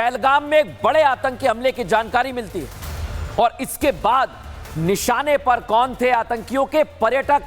पहलगाम में एक बड़े आतंकी हमले की जानकारी मिलती है और इसके बाद निशाने पर कौन थे आतंकियों के पर्यटक,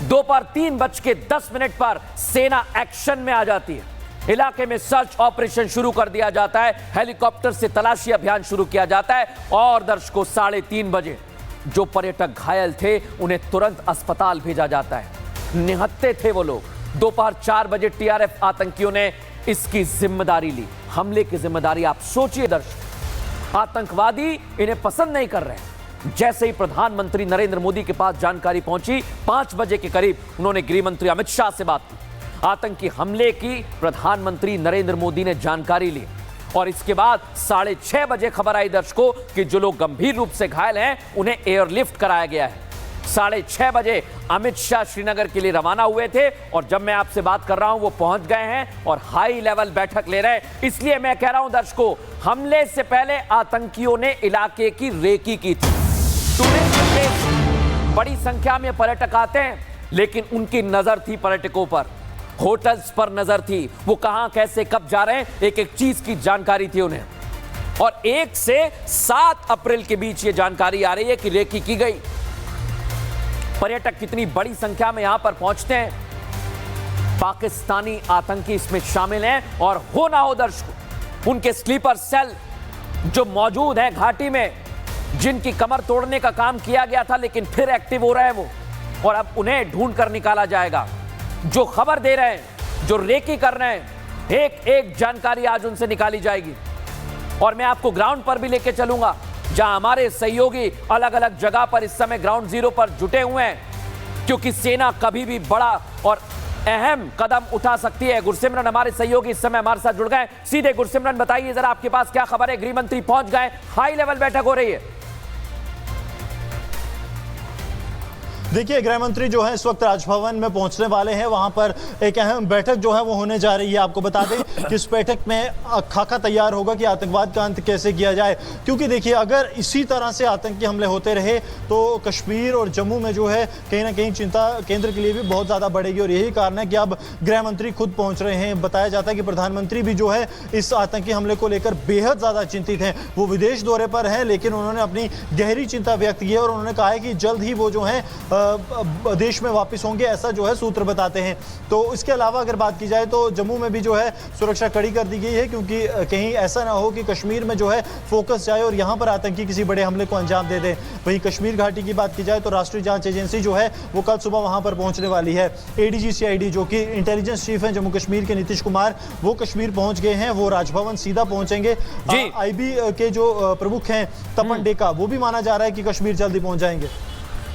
दोपहर 3:10 पर सेना एक्शन में आ जाती है। इलाके में सर्च ऑपरेशन शुरू कर दिया जाता है, हेलीकॉप्टर से तलाशी अभियान शुरू किया जाता है और दर्शकों 3:30 बजे जो पर्यटक घायल थे उन्हें तुरंत अस्पताल भेजा जाता है। निहत्थे थे वो लोग। दोपहर 4 बजे टीआरएफ आतंकियों ने इसकी जिम्मेदारी ली। हमले की जिम्मेदारी आप सोचिए दर्शक, आतंकवादी इन्हें पसंद नहीं कर रहे। जैसे ही प्रधानमंत्री नरेंद्र मोदी के पास जानकारी पहुंची, 5 बजे के करीब उन्होंने गृह मंत्री अमित शाह से बात की। आतंकी हमले की प्रधानमंत्री नरेंद्र मोदी ने जानकारी ली और इसके बाद 6:30 बजे खबर आई दर्शकों कि जो लोग गंभीर रूप से घायल हैं उन्हें एयरलिफ्ट कराया गया है। 6:30 बजे अमित शाह श्रीनगर के लिए रवाना हुए थे और जब मैं आपसे बात कर रहा हूं वो पहुंच गए हैं और हाई लेवल बैठक ले रहे हैं। इसलिए मैं कह रहा हूं दर्शकों, हमले से पहले आतंकियों ने इलाके की रेकी की थी। टूरिस्ट प्लेस, बड़ी संख्या में पर्यटक आते हैं लेकिन उनकी नजर थी पर्यटकों पर, होटल्स पर नजर थी। वो कहां कैसे कब जा रहे हैं एक एक चीज की जानकारी थी उन्हें। और 1 से 7 अप्रैल के बीच ये जानकारी आ रही है कि रेकी की गई। पर्यटक कितनी बड़ी संख्या में यहां पर पहुंचते हैं, पाकिस्तानी आतंकी इसमें शामिल हैं और हो ना हो दर्शकों, उनके स्लीपर सेल जो मौजूद हैं घाटी में, जिनकी कमर तोड़ने का काम किया गया था लेकिन फिर एक्टिव हो रहे हैं वो, और अब उन्हें ढूंढ कर निकाला जाएगा। जो खबर दे रहे हैं, जो रेकी कर रहे हैं, एक एक जानकारी आज उनसे निकाली जाएगी और मैं आपको ग्राउंड पर भी लेके चलूंगा जहां हमारे सहयोगी अलग अलग जगह पर इस समय ग्राउंड जीरो पर जुटे हुए हैं, क्योंकि सेना कभी भी बड़ा और अहम कदम उठा सकती है। गुरसिमरन हमारे सहयोगी इस समय हमारे साथ जुड़ गए। सीधे गुरसिमरन बताइए जरा, आपके पास क्या खबर है? गृह मंत्री पहुंच गए, हाई लेवल बैठक हो रही है। देखिए, गृह मंत्री जो है इस वक्त राजभवन में पहुंचने वाले हैं। वहां पर एक अहम बैठक जो है वो होने जा रही है। आपको बता दें कि इस बैठक में खाका तैयार होगा कि आतंकवाद का अंत कैसे किया जाए, क्योंकि देखिए अगर इसी तरह से आतंकी हमले होते रहे तो कश्मीर और जम्मू में जो है कहीं ना कहीं चिंता केंद्र के लिए भी बहुत ज़्यादा बढ़ेगी। और यही कारण है कि अब गृह मंत्री खुद पहुँच रहे हैं। बताया जाता है कि प्रधानमंत्री भी जो है इस आतंकी हमले को लेकर बेहद ज़्यादा चिंतित हैं। वो विदेश दौरे पर हैं लेकिन उन्होंने अपनी गहरी चिंता व्यक्त की है और उन्होंने कहा है कि जल्द ही वो जो है देश में वापस होंगे, ऐसा जो है सूत्र बताते हैं। तो इसके अलावा अगर बात की जाए तो जम्मू में भी जो है सुरक्षा कड़ी कर दी गई है, क्योंकि कहीं ऐसा ना हो कि कश्मीर में जो है फोकस जाए और यहां पर आतंकी किसी बड़े हमले को अंजाम दे दे। वहीं कश्मीर घाटी की बात की जाए तो राष्ट्रीय जांच एजेंसी जो है वो कल सुबह वहां पर पहुंचने वाली है। एडीजी सीआईडी जो कि इंटेलिजेंस चीफ है जम्मू कश्मीर के, नीतीश कुमार, वो कश्मीर पहुंच गए हैं। वो राजभवन सीधा पहुंचेंगे। आईबी के जो प्रमुख हैं तपन डेका, वो भी माना जा रहा है कि कश्मीर जल्दी पहुंच जाएंगे।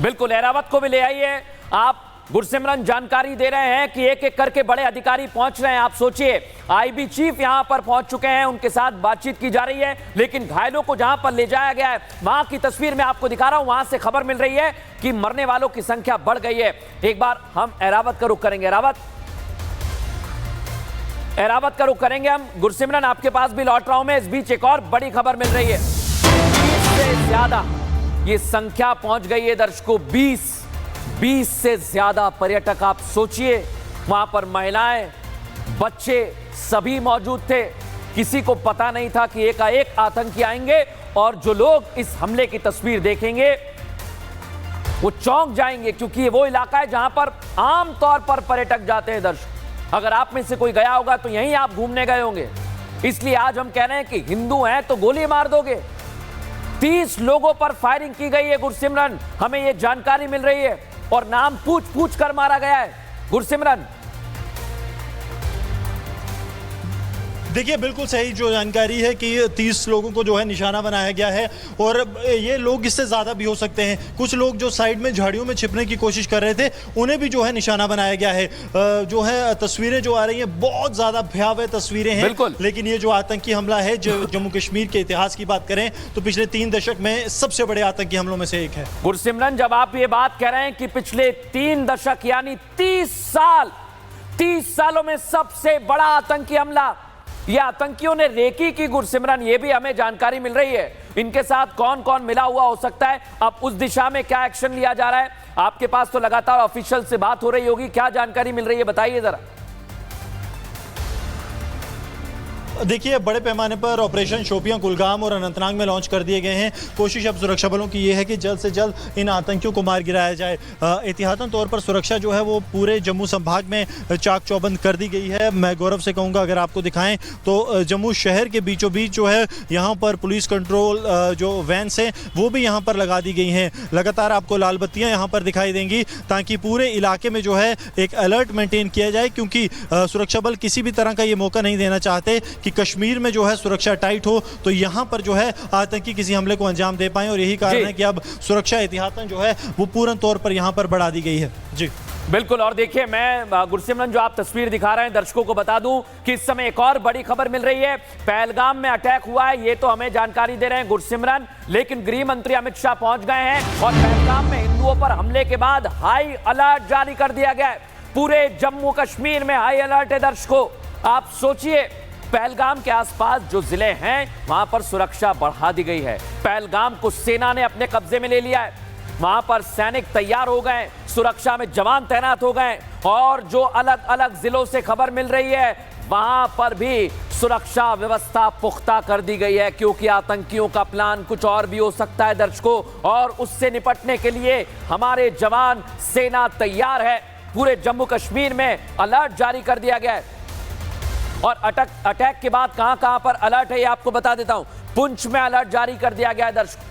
बिल्कुल, अहरावत को भी ले आइए आप। गुरसिमरन जानकारी दे रहे हैं कि एक एक करके बड़े अधिकारी पहुंच रहे हैं। आप सोचिए, आईबी चीफ यहां पर पहुंच चुके हैं, उनके साथ बातचीत की जा रही है, लेकिन घायलों को जहां पर ले जाया गया है वहां की तस्वीर मैं आपको दिखा रहा हूं। वहां से खबर मिल रही है कि मरने वालों की संख्या बढ़ गई है। एक बार हम अहरावत का रुख करेंगे। अहरावत का रुख करेंगे हम। गुरसिमरन आपके पास भी लौट रहा हूं मैं। इस बीच एक और बड़ी खबर मिल रही है, 20 से ज्यादा ये संख्या पहुंच गई है दर्शकों। 20 से ज्यादा पर्यटक। आप सोचिए, वहां पर महिलाएं, बच्चे सभी मौजूद थे। किसी को पता नहीं था कि एकाएक आतंकी आएंगे और जो लोग इस हमले की तस्वीर देखेंगे वो चौंक जाएंगे, क्योंकि ये वो इलाका है जहां पर आमतौर पर पर्यटक जाते हैं दर्शक। अगर आप में से कोई गया होगा तो यहीं आप घूमने गए होंगे। इसलिए आज हम कह रहे हैं कि हिंदू हैं तो गोली मार दोगे। 30 लोगों पर फायरिंग की गई है गुरसिमरन, हमें यह जानकारी मिल रही है, और नाम पूछ पूछ कर मारा गया है। गुरसिमरन, देखिए बिल्कुल सही जो जानकारी है कि 30 लोगों को जो है निशाना बनाया गया है और ये लोग इससे ज़्यादा भी हो सकते हैं। कुछ लोग जो साइड में झाड़ियों में छिपने की कोशिश कर रहे थे उन्हें भी जो है निशाना बनाया गया है। जो है तस्वीरें जो आ रही हैं बहुत ज़्यादा भयावह तस्वीरें हैं, लेकिन ये जो आतंकी हमला है जो जम्मू कश्मीर के इतिहास की बात करें तो पिछले 3 दशक में सबसे बड़े आतंकी हमलों में से एक है। गुरसिमरन, जब आप ये बात कह रहे हैं कि पिछले 3 दशक यानी 30 सालों में सबसे बड़ा आतंकी हमला, ये आतंकियों ने रेकी की गुरसिमरन, ये भी हमें जानकारी मिल रही है। इनके साथ कौन कौन मिला हुआ हो सकता है, अब उस दिशा में क्या एक्शन लिया जा रहा है? आपके पास तो लगातार ऑफिशियल से बात हो रही होगी, क्या जानकारी मिल रही है बताइए जरा। देखिए, बड़े पैमाने पर ऑपरेशन शोपियां, कुलगाम और अनंतनाग में लॉन्च कर दिए गए हैं। कोशिश अब सुरक्षा बलों की ये है कि जल्द से जल्द इन आतंकियों को मार गिराया जाए। एहतियातन तौर पर सुरक्षा जो है वो पूरे जम्मू संभाग में चाक चौबंद कर दी गई है। मैं गौरव से कहूँगा, अगर आपको दिखाएं तो जम्मू शहर के बीचों बीच जो है यहाँ पर पुलिस कंट्रोल जो वैन्स हैं वो भी यहाँ पर लगा दी गई हैं। लगातार आपको लाल बत्तियाँ यहाँ पर दिखाई देंगी ताकि पूरे इलाके में जो है एक अलर्ट मेंटेन किया जाए, क्योंकि सुरक्षा बल किसी भी तरह का ये मौका नहीं देना चाहते कि कश्मीर में जो है सुरक्षा टाइट हो तो यहाँ पर जो है आतंकी किसी हमले को अंजाम दे पाएं। और यही कारण है कि अब सुरक्षा एहतियातन जो है वो पूर्ण तौर पर यहाँ पर बढ़ा दी गई है। जी बिल्कुल। और देखिए, मैं गुरसिमरन जो आप तस्वीर दिखा रहे हैं दर्शकों को बता दूं कि इस समय एक और बड़ी खबर मिल रही है। पहलगाम में अटैक हुआ है, ये तो हमें जानकारी दे रहे हैं गुरसिमरन, लेकिन गृह मंत्री अमित शाह पहुंच गए हैं और पहलगाम में हिंदुओं पर हमले के बाद हाई अलर्ट जारी कर दिया गया है। पूरे जम्मू कश्मीर में हाई अलर्ट है दर्शकों। आप सोचिए, पहलगाम के आसपास जो जिले हैं वहां पर सुरक्षा बढ़ा दी गई है। पहलगाम को सेना ने अपने कब्जे में ले लिया है। वहां पर सैनिक तैयार हो गए, सुरक्षा में जवान तैनात हो गए और जो अलग अलग जिलों से खबर मिल रही है वहां पर भी सुरक्षा व्यवस्था पुख्ता कर दी गई है, क्योंकि आतंकियों का प्लान कुछ और भी हो सकता है दर्शकों। और उससे निपटने के लिए हमारे जवान, सेना तैयार है। पूरे जम्मू कश्मीर में अलर्ट जारी कर दिया गया है। और अटैक के बाद कहां पर अलर्ट है ये आपको बता देता हूं। पुंछ में अलर्ट जारी कर दिया गया है दर्शकों।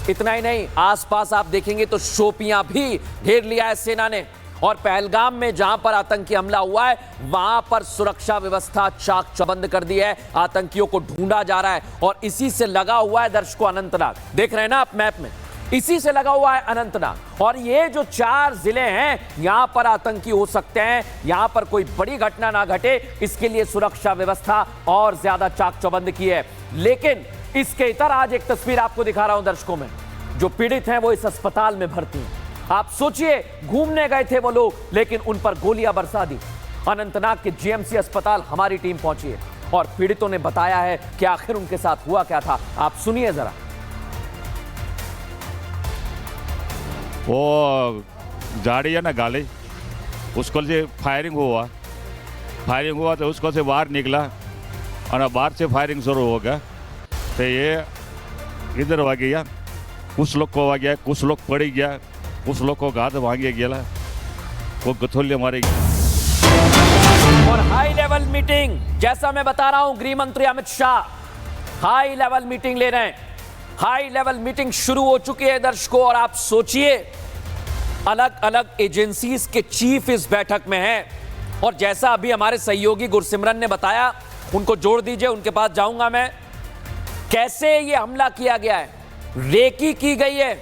इतना ही नहीं, आसपास आप देखेंगे तो शोपियां भी घेर लिया है सेना ने। और पहलगाम में जहां पर आतंकी हमला हुआ है वहां पर सुरक्षा व्यवस्था चाक चौबंद कर दी है। आतंकियों को ढूंढा जा रहा है और इसी से लगा हुआ है दर्शकों अनंतनाग। देख रहे हैं ना आप मैप में, इसी से लगा हुआ है अनंतनाग। और ये जो 4 जिले हैं यहां पर आतंकी हो सकते हैं, यहां पर कोई बड़ी घटना ना घटे इसके लिए सुरक्षा व्यवस्था और ज्यादा चाक चौबंद की है। लेकिन इसके इतर आज एक तस्वीर आपको दिखा रहा हूं दर्शकों में। जो पीड़ित हैं वो इस अस्पताल में भर्ती हैं। आप सोचिए, घूमने गए थे वो लोग लेकिन उन पर गोलियां बरसा दी। अनंतनाग के जीएमसी अस्पताल हमारी टीम पहुंची है और पीड़ितों ने बताया है कि आखिर उनके साथ हुआ क्या था। आप सुनिए जरा। वो गाड़ी है ना गाड़ी, उसको से फायरिंग हुआ तो उसको से बाहर निकला और बाहर से फायरिंग शुरू हो गया तो ये इधर आ गया, कुछ लोग को आ गया, कुछ लोग पड़ गया, कुछ लोग को घात भांगे गया, वो गथोलिया मारे गया। और हाई लेवल मीटिंग, जैसा मैं बता रहा हूं गृह मंत्री Amit Shah high level meeting ले रहे हैं। हाई लेवल मीटिंग शुरू हो चुकी है दर्शकों। और आप सोचिए, अलग अलग एजेंसीज के चीफ इस बैठक में हैं। और जैसा अभी हमारे सहयोगी गुरसिमरन ने बताया, उनको जोड़ दीजिए, उनके पास जाऊंगा मैं। कैसे ये हमला किया गया है, रेकी की गई है।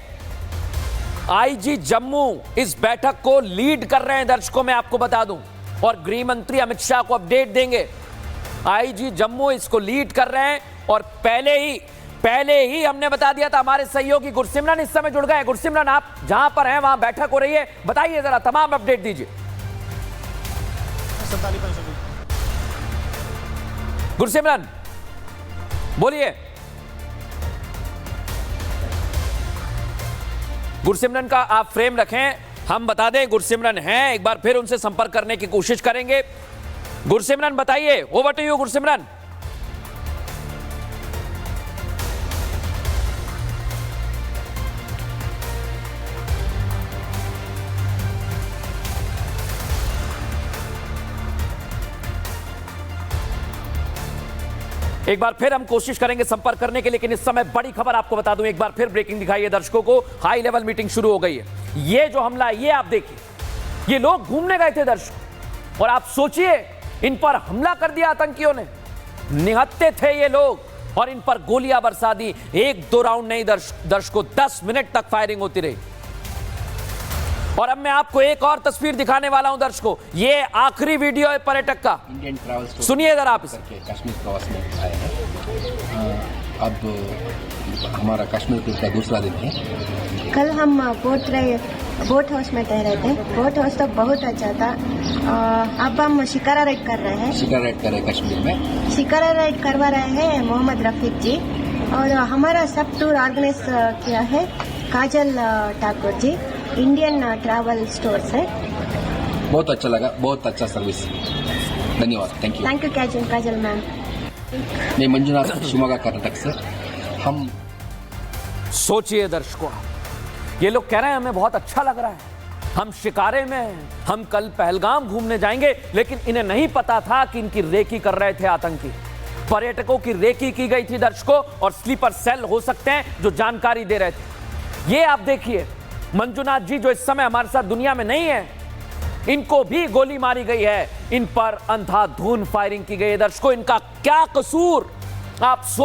आईजी जम्मू इस बैठक को लीड कर रहे हैं दर्शकों, मैं आपको बता दूं, और गृह मंत्री अमित शाह को अपडेट देंगे। आईजी जम्मू इसको लीड कर रहे हैं और पहले ही हमने बता दिया था। हमारे सहयोगी गुरसिमरन इस समय जुड़ गए। गुरसिमरन, आप जहां पर हैं वहां बैठक हो रही है, बताइए जरा, तमाम अपडेट दीजिए। गुरसिमरन बोलिए। गुरसिमरन का आप फ्रेम रखें, हम बता दें गुरसिमरन हैं, एक बार फिर उनसे संपर्क करने की कोशिश करेंगे। गुरसिमरन बताइए, ओवर टू यू गुरसिमरन। एक बार फिर हम कोशिश करेंगे संपर्क करने के, लेकिन इस समय बड़ी खबर आपको बता दूं, एक बार फिर ब्रेकिंग दिखाइए दर्शकों को। हाई लेवल मीटिंग शुरू हो गई है। ये जो हमला है ये आप देखिए, ये लोग घूमने गए थे दर्शकों और आप सोचिए इन पर हमला कर दिया आतंकियों ने। निहत्थे थे ये लोग और इन पर गोलियां बरसा दी। 1-2 राउंड नहीं दर्शकों, 10 मिनट तक फायरिंग होती रही। और अब मैं आपको एक और तस्वीर दिखाने वाला हूं दर्शकों, ये आखिरी वीडियो है पर्यटक का, इंडियन ट्रैवल सुनिए जरा आप इसे। कश्मीर प्रवास में आए हैं। अब हमारा कश्मीर टूर का दूसरा दिन है। कल हम बोट हाउस में ठहरे थे। बोट हाउस तो बहुत अच्छा था। अब हम शिकारा राइड कर रहे हैं। शिकारा राइड कर रहे हैं कश्मीर में। शिकारा राइड करवा रहे हैं मोहम्मद रफीक जी, और हमारा सब टूर ऑर्गेनाइज किया है काजल Thakur ji, Indian travel store से। बहुत अच्छा लगा, बहुत अच्छा सर्विस, धन्यवाद, thank you. Thank you Kajal ma'am. मैं मंजुनाथ शिवमोगा कर्नाटक से। हम सोचिए दर्शकों, ये लोग कह रहे हैं हमें बहुत अच्छा लग रहा है, हम शिकारे में हैं, हम कल पहलगाम घूमने जाएंगे, लेकिन इन्हें नहीं पता था कि इनकी रेकी कर रहे थे आतंकी। पर्यटकों की रेकी की गई थी दर्शकों, और स्लीपर सेल हो सकते हैं जो जानकारी दे रहे थे। ये आप देखिए, मंजुनाथ जी जो इस समय हमारे साथ दुनिया में नहीं है, इनको भी गोली मारी गई है, इन पर अंधाधुंध फायरिंग की गई है। दर्शकों, इनका क्या कसूर, आप सोच